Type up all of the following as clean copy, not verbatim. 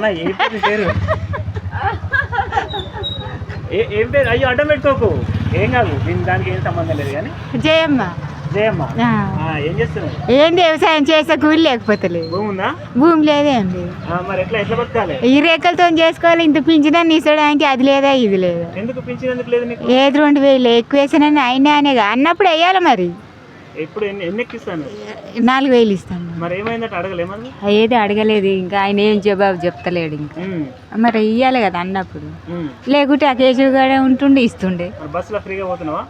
అన్న ఏ పేరు ఏం పేరు? అయ్యో అడ్డం పెట్టుకోకు, ఏం కాదు, దానికి ఏం సంబంధం లేదు. కానీ జయమ్మ. జయమ్మ ఏం చేస్తున్నావు? ఏంది వ్యవసాయం చేసే కూలి లేకపోతే లేదు. భూమి ఉందా? భూమి లేదేం లేదు. మరి ఎట్లా బతకాలి? ఈ రేఖలతో చేసుకోవాలి. ఇంత పింఛనని ఇచ్చడానికి అది లేదా ఇది లేదా. ఎందుకు పింఛన్ లేదు నీకు? ఏది 2000 ఎక్కువ వేసానని అయినా అన్నప్పుడు వేయాలి. మరి ఎప్పుడు ఎన్ని ఎక్కిస్తాను? 4000 ఇస్తాను. మరి ఏమైందంటే అడగలేమని? ఏది అడగలేదు. ఇంకా ఆయన ఏం జవాబు చెప్తలేడు. ఇంకా మరి ఇయ్యాలి కదా అన్నప్పుడు. లేకుంటే ఆ కేశవగాడే ఉంటుండే ఇస్తుండే. బస్సులో ఫ్రీగా పోతున్నావా?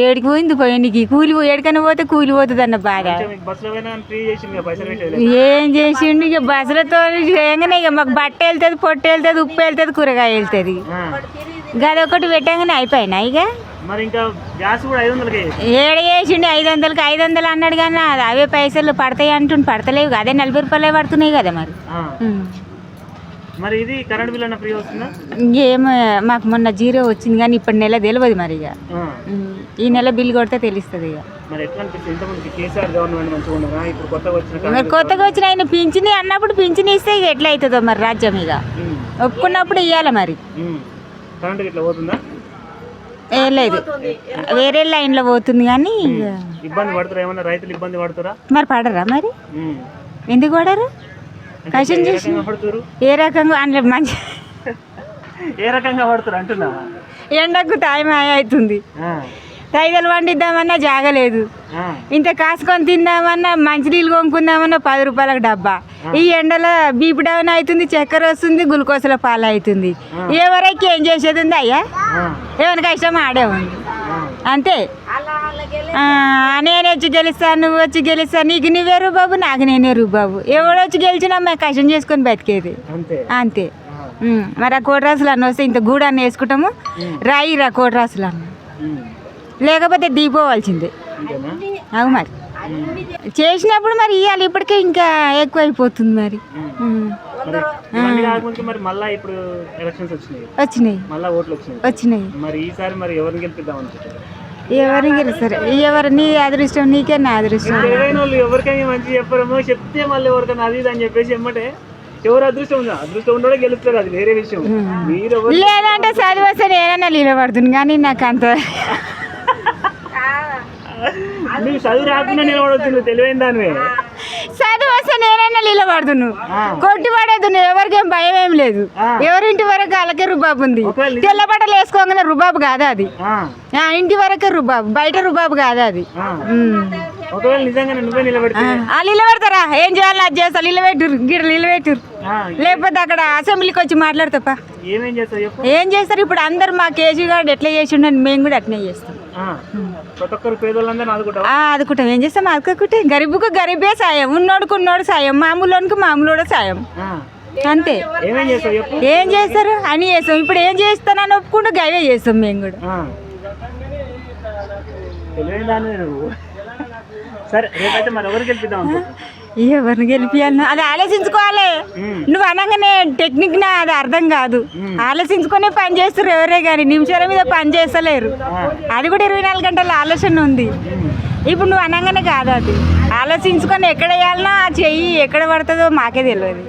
ఏడికి పోయింది పోయినకి కూలి ఏడికైనా పోతే కూలి పోతుంది అన్న బాధ. ఏం చేసిండు ఇక బస్సులతో చేయగానే ఇక మాకు బట్ట వెళ్తుంది, పొట్టు వెళ్తుంది, ఉప్పు వెళ్తుంది, కూరగాయ వెళ్తుంది. గదొకటి పెట్టగానే అయిపోయినా ఇక. మరి ఇంకా గ్యాస్ కూడా 500 ఏడ చేసిండు 500కి 500 అన్నాడు కానీ అవే పైసలు పడతాయి అంటుండు. పడతలేవు. అదే 40 రూపాయలే పడుతున్నాయి కదా. మరి మరి ఇది కరెంట్ బిల్ అన్న ఫ్రీ వస్తుందా? ఇంకేమో మాకు మొన్న 0 వచ్చింది కానీ ఇప్పుడు నెల తెలియదు. మరి ఇక ఈ నెల బిల్ కొడితే తెలుస్తుంది. ఇక మరి ఎట్లా అనిపిస్తుంది? ఇంతకుముందు కేసీఆర్ గవర్నమెంట్ మంచిగా ఉన్నారా? ఇప్పుడు కొత్తగా వచ్చిన ఆయన పింఛని అన్నప్పుడు పింఛని ఇస్తే ఇక ఎట్లా అవుతుందో మరి రాజ్యం. ఇక ఒప్పుకున్నప్పుడు ఇవ్వాలి. మరి కరెంట్ ఇట్లా పోతుందా? ఏ లేదు, వేరే లైన్లో పోతుంది. కానీ ఇబ్బంది పడతారా? ఏమన్నా రైతులు ఇబ్బంది పడతారా? మరి పడరా? మరి ఎందుకు పడరు? కష్టం చేసి ఏ రకంగా అందులో మంచి ఏ రకంగా పడతారు అంటున్నా? ఎండకు టైం అవుతుంది. తైదలు వండిద్దామన్నా జాగలేదు. ఇంత కాసుకొని తిందామన్నా మంచినీళ్ళు కొనుక్కుందామన్నా 10 రూపాయలకు డబ్బా. ఈ ఎండలో బీపీ డౌన్ అవుతుంది, చక్కెర వస్తుంది, గ్లూకోజ్ల పాలు అవుతుంది. ఎవరికి ఏం చేసేది ఉంది అయ్యా? ఏమైనా కష్టం ఆడే ఉంది అంతే. నేను వచ్చి గెలుస్తాను, నువ్వు వచ్చి గెలుస్తాను, నీకు నువ్వే రూబాబు, నాకు నేనే రూబాబు. ఎవడొచ్చి గెలిచినా మేము కష్టం చేసుకొని బతికేది అంతే. మరి ఆ కోటరాసులు అన్న వస్తే ఇంత గూడాన్ని వేసుకుంటాము. రాయిరా కోటరాసులు అన్న, లేకపోతే దిగిపోవాల్సిందే. అవు మరి చేసినప్పుడు మరి ఇవ్వాలి. ఇప్పటికే ఇంకా ఎక్కువ అయిపోతుంది. మరి వచ్చినాయి. ఎవరిని గెలుస్తారు? ఎవరు? నీ అదృష్టం నీకే, నా అదృష్టం. ఎవరికైనా మంచి చెప్పరమో చెప్తే మళ్ళీ ఎవరికైనా అది అని చెప్పేసి ఎమ్మటే ఎవరు అదృష్టం ఉందా? అదృష్టం ఉండడే గెలుస్తారు, అది వేరే విషయం. లేదంటే చదివి వస్తే నేనన్నా నిలబడుతుంది. కానీ నాకు అంత నువ్వు చదువు రాకుండా నిలబడవచ్చు. నువ్వు తెలివైన దానివే. చదువు వస్తే నేనైనా నిలబడుతున్నావు, కొట్టి పడేది. ఎవరికేం భయం ఏం లేదు. ఎవరింటి వరకు అలాగే రుబాబు ఉంది. తెల్ల బట్టలు వేసుకోగానే రుబాబు కాదా అది? ఇంటి వరకే రుబాబు, బయట రుబాబు కాదా అది? నిలబెడతారా? ఏం చేయాలి? అది చేస్తా. నిలబెట్టురు, గిడ నిలబెట్టురు. లేకపోతే అక్కడ అసెంబ్లీకి వచ్చి మాట్లాడతాపా. ఏం చేస్తారు? ఇప్పుడు అందరు మా కేజీ గారు ఎట్లా చేసి ఉండని మేము కూడా అట్నే చేస్తాం. ఆదుకుంటాం. ఏం చేస్తాం? ఆదుకుంటే గరీబుకు గరీబే సాయం, ఉన్నోడుకు ఉన్నోడు సాయం, మామూలుకి మామూలు సాయం అంతే. ఏం చేస్తారు అని చేస్తాం. ఇప్పుడు ఏం చేస్తానని ఒప్పుకుంటూ గవే చేస్తాం మేము కూడా. ఎవరిని గెలిపియాలి అది ఆలోచించుకోవాలి. నువ్వు అనగానే టెక్నిక్ నా అది అర్థం కాదు. ఆలోచించుకునే పని చేస్తారు ఎవరే కానీ నిమిషాల మీద పని చేస్తలేరు. అది కూడా 24 గంటల ఆలోచన ఉంది. ఇప్పుడు నువ్వు అనగానే కాదు, అది ఆలోచించుకొని ఎక్కడ వేయాలన్నా ఆ చెయ్యి ఎక్కడ పడుతుందో మాకే తెలియదు.